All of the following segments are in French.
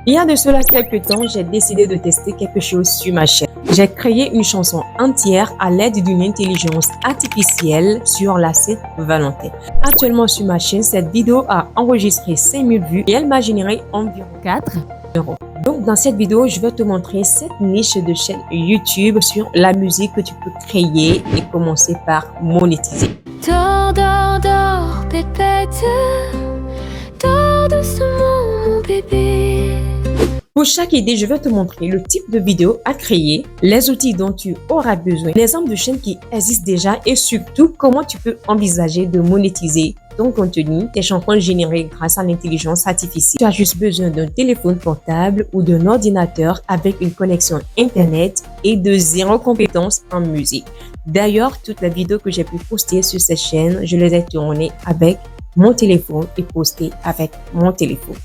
Il y a de cela quelques temps, j'ai décidé de tester quelque chose sur ma chaîne. J'ai créé une chanson entière à l'aide d'une intelligence artificielle sur la Saint-Valentin. Actuellement sur ma chaîne, cette vidéo a enregistré 5000 vues et elle m'a généré environ 4 euros. Donc dans cette vidéo, je vais te montrer cette niche de chaîne YouTube sur la musique que tu peux créer et commencer par monétiser. Dors, dors, dors, pépette. Dors doucement, mon bébé. Pour chaque idée, je vais te montrer le type de vidéo à créer, les outils dont tu auras besoin, les exemples de chaînes qui existent déjà et surtout comment tu peux envisager de monétiser ton contenu, tes chansons générées grâce à l'intelligence artificielle. Tu as juste besoin d'un téléphone portable ou d'un ordinateur avec une connexion Internet et de zéro compétence en musique. D'ailleurs, toutes les vidéos que j'ai pu poster sur cette chaîne, je les ai tournées avec mon téléphone et postées avec mon téléphone.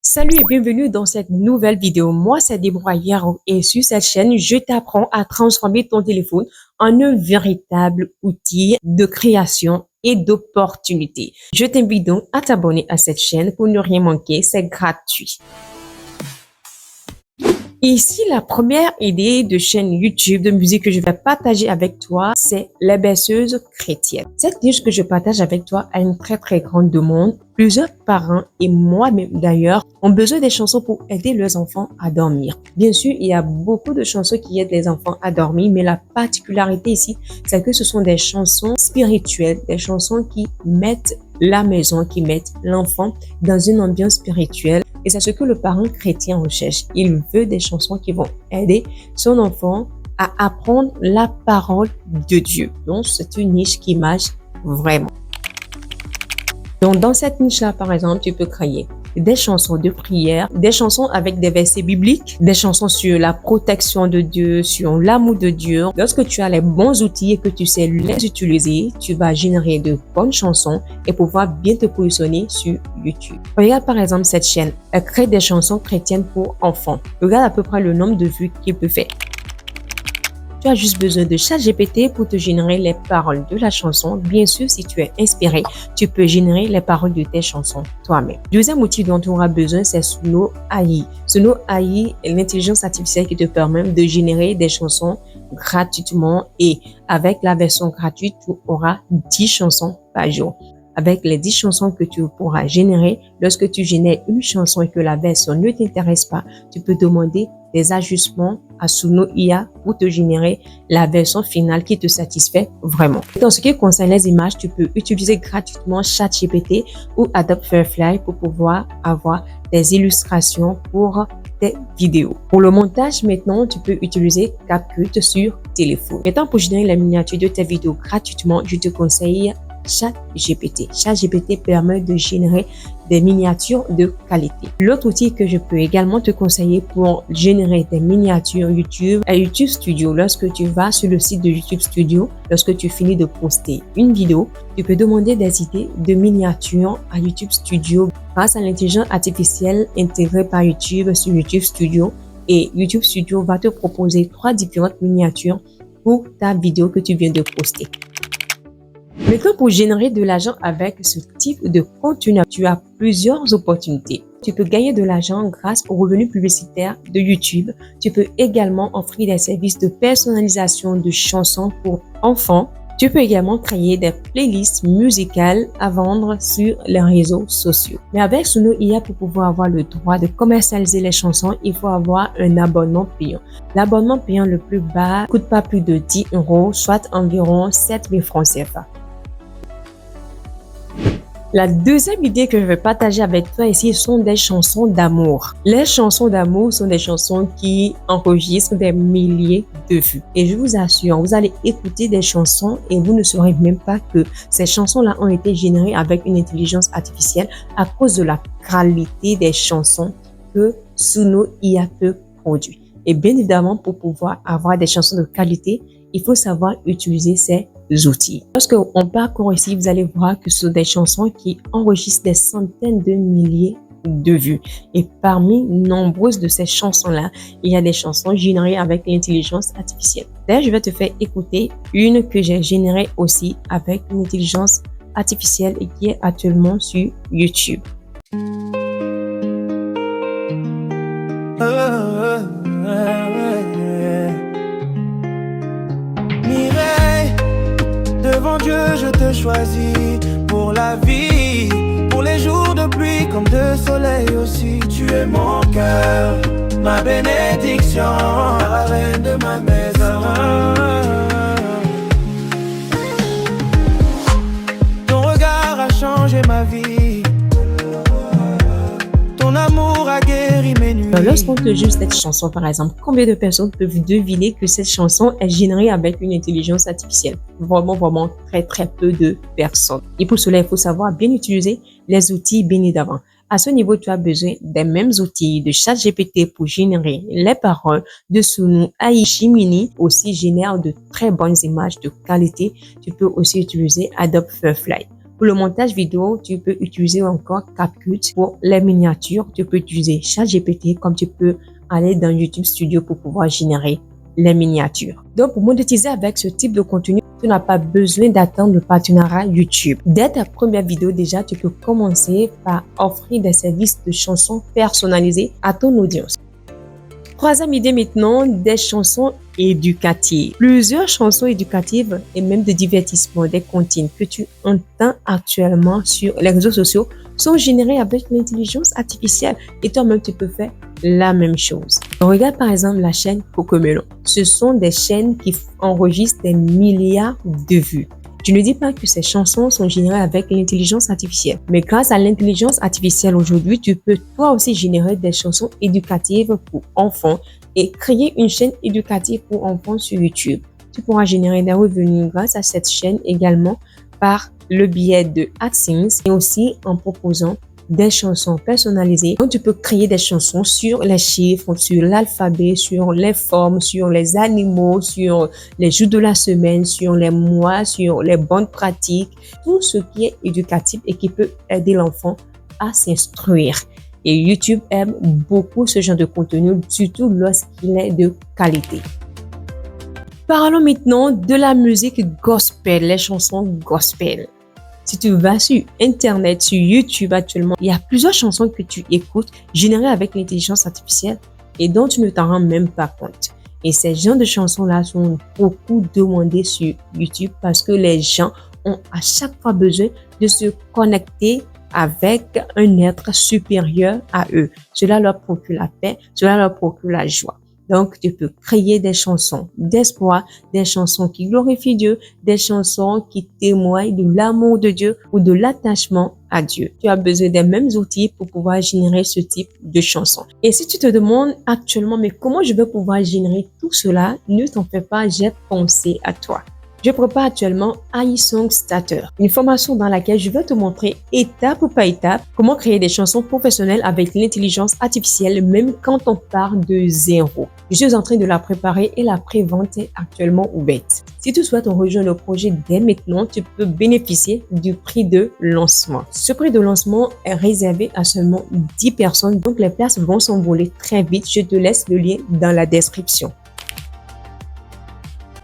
Salut et bienvenue dans cette nouvelle vidéo. Moi, c'est Deborah Yaro et sur cette chaîne, je t'apprends à transformer ton téléphone en un véritable outil de création et d'opportunité. Je t'invite donc à t'abonner à cette chaîne pour ne rien manquer, c'est gratuit. Ici, la première idée de chaîne YouTube de musique que je vais partager avec toi, c'est les berceuses chrétiennes. Cette niche que je partage avec toi a une très grande demande. Plusieurs parents et moi-même d'ailleurs ont besoin des chansons pour aider leurs enfants à dormir. Bien sûr, il y a beaucoup de chansons qui aident les enfants à dormir, mais la particularité ici, c'est que ce sont des chansons spirituelles, des chansons qui mettent la maison, qui mettent l'enfant dans une ambiance spirituelle. Et c'est ce que le parent chrétien recherche. Il veut des chansons qui vont aider son enfant à apprendre la parole de Dieu. Donc, c'est une niche qui marche vraiment. Donc, dans cette niche-là, par exemple, tu peux créer des chansons de prière, des chansons avec des versets bibliques, des chansons sur la protection de Dieu, sur l'amour de Dieu. Lorsque tu as les bons outils et que tu sais les utiliser, tu vas générer de bonnes chansons et pouvoir bien te positionner sur YouTube. Regarde par exemple cette chaîne. Elle crée des chansons chrétiennes pour enfants. Regarde à peu près le nombre de vues qu'il peut faire. Tu as juste besoin de ChatGPT pour te générer les paroles de la chanson. Bien sûr, si tu es inspiré, tu peux générer les paroles de tes chansons toi-même. Deuxième outil dont tu auras besoin, c'est Suno AI. Suno AI est l'intelligence artificielle qui te permet de générer des chansons gratuitement et avec la version gratuite, tu auras 10 chansons par jour. Avec les 10 chansons que tu pourras générer, lorsque tu génères une chanson et que la version ne t'intéresse pas, tu peux demander des ajustements à Suno IA pour te générer la version finale qui te satisfait vraiment. Dans ce qui concerne les images, tu peux utiliser gratuitement ChatGPT ou Adobe Firefly pour pouvoir avoir des illustrations pour tes vidéos. Pour le montage, maintenant, tu peux utiliser CapCut sur téléphone. Maintenant, pour générer la miniature de tes vidéos gratuitement, je te conseille ChatGPT. ChatGPT permet de générer des miniatures de qualité. L'autre outil que je peux également te conseiller pour générer des miniatures YouTube est YouTube Studio. Lorsque tu vas sur le site de YouTube Studio, lorsque tu finis de poster une vidéo, tu peux demander des idées de miniatures à YouTube Studio grâce à l'intelligence artificielle intégrée par YouTube sur YouTube Studio. Et YouTube Studio va te proposer 3 différentes miniatures pour ta vidéo que tu viens de poster. Maintenant, pour générer de l'argent avec ce type de contenu, tu as plusieurs opportunités. Tu peux gagner de l'argent grâce aux revenus publicitaires de YouTube. Tu peux également offrir des services de personnalisation de chansons pour enfants. Tu peux également créer des playlists musicales à vendre sur les réseaux sociaux. Mais avec Suno IA, pour pouvoir avoir le droit de commercialiser les chansons, il faut avoir un abonnement payant. L'abonnement payant le plus bas ne coûte pas plus de 10 euros, soit environ 7 000 francs CFA. La deuxième idée que je vais partager avec toi ici sont des chansons d'amour. Les chansons d'amour sont des chansons qui enregistrent des milliers de vues. Et je vous assure, vous allez écouter des chansons et vous ne saurez même pas que ces chansons-là ont été générées avec une intelligence artificielle à cause de la qualité des chansons que Suno IA peut produire. Et bien évidemment, pour pouvoir avoir des chansons de qualité, il faut savoir utiliser ces outils. Lorsqu'on parcourt ici, vous allez voir que ce sont des chansons qui enregistrent des centaines de milliers de vues. Et parmi nombreuses de ces chansons-là, il y a des chansons générées avec l'intelligence artificielle. D'ailleurs, je vais te faire écouter une que j'ai générée aussi avec une intelligence artificielle et qui est actuellement sur YouTube. mon Dieu, je te choisis pour la vie, pour les jours de pluie comme de soleil aussi. Tu es mon cœur, ma bénédiction, la reine de ma maison. Ton regard a changé ma vie, ton amour a guéri mes nuits. Lorsqu'on te joue cette chanson, par exemple, combien de personnes peuvent deviner que cette chanson est générée avec une intelligence artificielle? Vraiment très peu de personnes. Et pour cela, il faut savoir bien utiliser les outils bien évidemment. À ce niveau, tu as besoin des mêmes outils de ChatGPT pour générer les paroles de Sunu. AI Gemini aussi génère de très bonnes images de qualité. Tu peux aussi utiliser Adobe Firefly. Pour le montage vidéo, tu peux utiliser encore CapCut. Pour les miniatures, tu peux utiliser ChatGPT comme tu peux aller dans YouTube Studio pour pouvoir générer les miniatures. Donc, pour monétiser avec ce type de contenu, tu n'as pas besoin d'attendre le partenariat YouTube. Dès ta première vidéo, déjà, tu peux commencer par offrir des services de chansons personnalisées à ton audience. Troisième idée maintenant, des chansons éducatives. Plusieurs chansons éducatives et même de divertissement, des comptines que tu entends actuellement sur les réseaux sociaux sont générées avec l'intelligence artificielle et toi-même tu peux faire la même chose. Regarde par exemple la chaîne Cocomelon. Ce sont des chaînes qui enregistrent des milliards de vues. Je ne dis pas que ces chansons sont générées avec l'intelligence artificielle, mais grâce à l'intelligence artificielle aujourd'hui, tu peux toi aussi générer des chansons éducatives pour enfants et créer une chaîne éducative pour enfants sur YouTube. Tu pourras générer des revenus grâce à cette chaîne également par le biais de AdSense et aussi en proposant des chansons personnalisées. Donc, tu peux créer des chansons sur les chiffres, sur l'alphabet, sur les formes, sur les animaux, sur les jours de la semaine, sur les mois, sur les bonnes pratiques, tout ce qui est éducatif et qui peut aider l'enfant à s'instruire. Et YouTube aime beaucoup ce genre de contenu, surtout lorsqu'il est de qualité. Parlons maintenant de la musique gospel, les chansons gospel. Si tu vas sur Internet, sur YouTube actuellement, il y a plusieurs chansons que tu écoutes générées avec l'intelligence artificielle et dont tu ne t'en rends même pas compte. Et ces genres de chansons-là sont beaucoup demandées sur YouTube parce que les gens ont à chaque fois besoin de se connecter avec un être supérieur à eux. Cela leur procure la paix, cela leur procure la joie. Donc, tu peux créer des chansons d'espoir, des chansons qui glorifient Dieu, des chansons qui témoignent de l'amour de Dieu ou de l'attachement à Dieu. Tu as besoin des mêmes outils pour pouvoir générer ce type de chansons. Et si tu te demandes actuellement, mais comment je vais pouvoir générer tout cela, ne t'en fais pas, j'ai pensé à toi. Je prépare actuellement AI Song Starter, une formation dans laquelle je vais te montrer étape par étape comment créer des chansons professionnelles avec l'intelligence artificielle même quand on part de zéro. Je suis en train de la préparer et la pré-vente est actuellement ouverte. Si tu souhaites rejoindre le projet dès maintenant, tu peux bénéficier du prix de lancement. Ce prix de lancement est réservé à seulement 10 personnes, donc les places vont s'envoler très vite. Je te laisse le lien dans la description.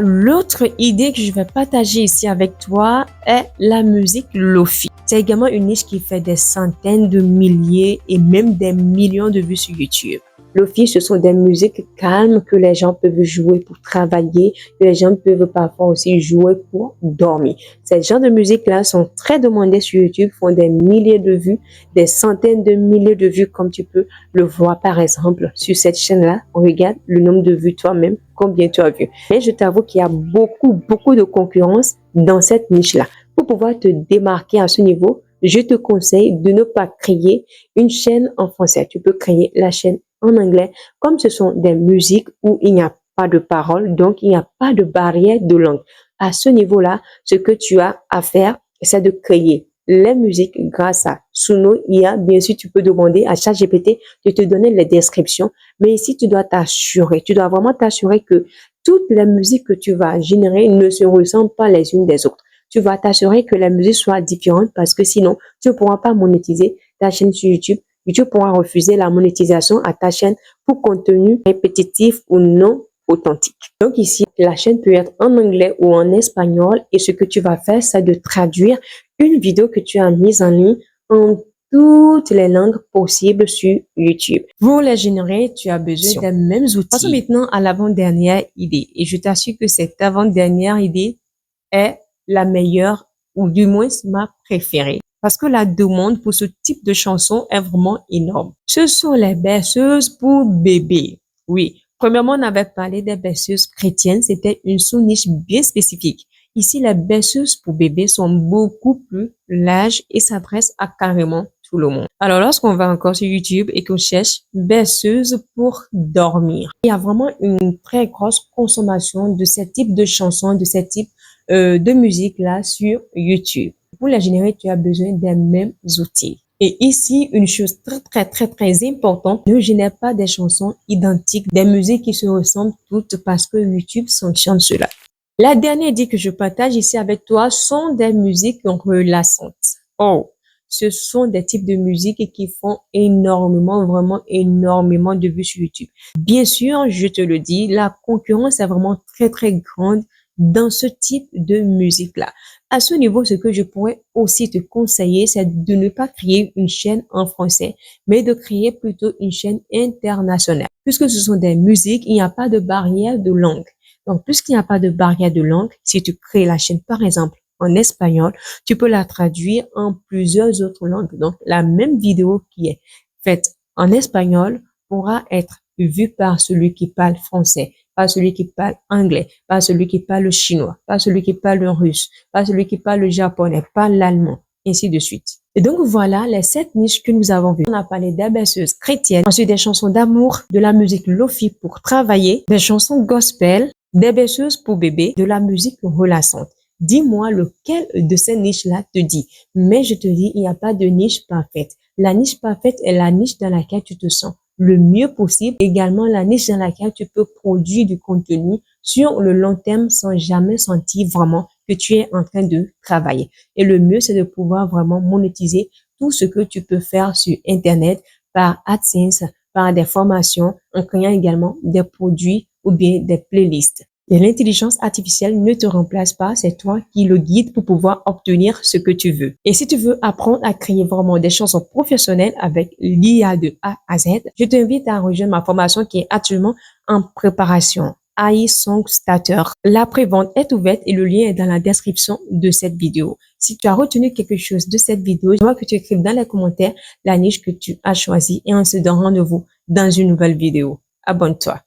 L'autre idée que je vais partager ici avec toi est la musique Lo-fi. C'est également une niche qui fait des centaines de milliers et même des millions de vues sur YouTube. Lo-fi, ce sont des musiques calmes que les gens peuvent jouer pour travailler, que les gens peuvent parfois aussi jouer pour dormir. Ces genres de musique-là sont très demandés sur YouTube, font des milliers de vues, des centaines de milliers de vues comme tu peux le voir par exemple sur cette chaîne-là. On regarde le nombre de vues toi-même, combien tu as vu. Mais je t'avoue qu'il y a beaucoup de concurrence dans cette niche-là. Pour pouvoir te démarquer à ce niveau, je te conseille de ne pas créer une chaîne en français. Tu peux créer la chaîne en anglais, comme ce sont des musiques où il n'y a pas de paroles, donc il n'y a pas de barrière de langue. À ce niveau-là, ce que tu as à faire, c'est de créer les musiques grâce à Suno IA. Bien sûr, tu peux demander à ChatGPT de te donner les descriptions, mais ici, tu dois vraiment t'assurer que toutes les musiques que tu vas générer ne se ressemblent pas les unes des autres. Tu vas t'assurer que la musique soit différente parce que sinon, tu ne pourras pas monétiser ta chaîne sur YouTube. YouTube pourra refuser la monétisation à ta chaîne pour contenu répétitif ou non authentique. Donc ici, la chaîne peut être en anglais ou en espagnol et ce que tu vas faire, c'est de traduire une vidéo que tu as mise en ligne en toutes les langues possibles sur YouTube. Pour les générer, tu as besoin des mêmes outils. Passons maintenant à l'avant-dernière idée et je t'assure que cette avant-dernière idée est la meilleure ou du moins ma préférée. Parce que la demande pour ce type de chanson est vraiment énorme. Ce sont les berceuses pour bébés. Oui, premièrement, on avait parlé des berceuses chrétiennes. C'était une sous-niche bien spécifique. Ici, les berceuses pour bébés sont beaucoup plus larges et s'adressent à carrément tout le monde. Alors, lorsqu'on va encore sur YouTube et qu'on cherche berceuse pour dormir, il y a vraiment une très grosse consommation de ce type de chansons, de ce type de musique-là sur YouTube. Pour la générer, tu as besoin des mêmes outils. Et ici, une chose très importante, ne génère pas des chansons identiques, des musiques qui se ressemblent toutes parce que YouTube sanctionne cela. La dernière idée que je partage ici avec toi sont des musiques relaxantes. Oh, ce sont des types de musiques qui font énormément, vraiment énormément de vues sur YouTube. Bien sûr, je te le dis, la concurrence est vraiment très grande dans ce type de musique-là. À ce niveau, ce que je pourrais aussi te conseiller, c'est de ne pas créer une chaîne en français, mais de créer plutôt une chaîne internationale. Puisque ce sont des musiques, il n'y a pas de barrière de langue. Donc, puisqu'il n'y a pas de barrière de langue, si tu crées la chaîne, par exemple, en espagnol, tu peux la traduire en plusieurs autres langues. Donc, la même vidéo qui est faite en espagnol pourra être vue par celui qui parle français, par celui qui parle anglais, par celui qui parle le chinois, par celui qui parle le russe, par celui qui parle le japonais, par l'allemand, ainsi de suite. Et donc voilà les 7 niches que nous avons vues. On a parlé des berceuses chrétiennes, ensuite des chansons d'amour, de la musique lofi pour travailler, des chansons gospel, des berceuses pour bébés, de la musique relaxante. Dis-moi lequel de ces niches-là te dit. Mais je te dis, il n'y a pas de niche parfaite. La niche parfaite est la niche dans laquelle tu te sens le mieux possible. Également, la niche dans laquelle tu peux produire du contenu sur le long terme sans jamais sentir vraiment que tu es en train de travailler. Et le mieux, c'est de pouvoir vraiment monétiser tout ce que tu peux faire sur Internet par AdSense, par des formations, en créant également des produits ou bien des playlists. Et l'intelligence artificielle ne te remplace pas, c'est toi qui le guide pour pouvoir obtenir ce que tu veux. Et si tu veux apprendre à créer vraiment des chansons professionnelles avec l'IA de A à Z, je t'invite à rejoindre ma formation qui est actuellement en préparation. AI Song Starter. La prévente est ouverte et le lien est dans la description de cette vidéo. Si tu as retenu quelque chose de cette vidéo, je vois que tu écrives dans les commentaires la niche que tu as choisie et on se donne rendez-vous dans une nouvelle vidéo. Abonne-toi.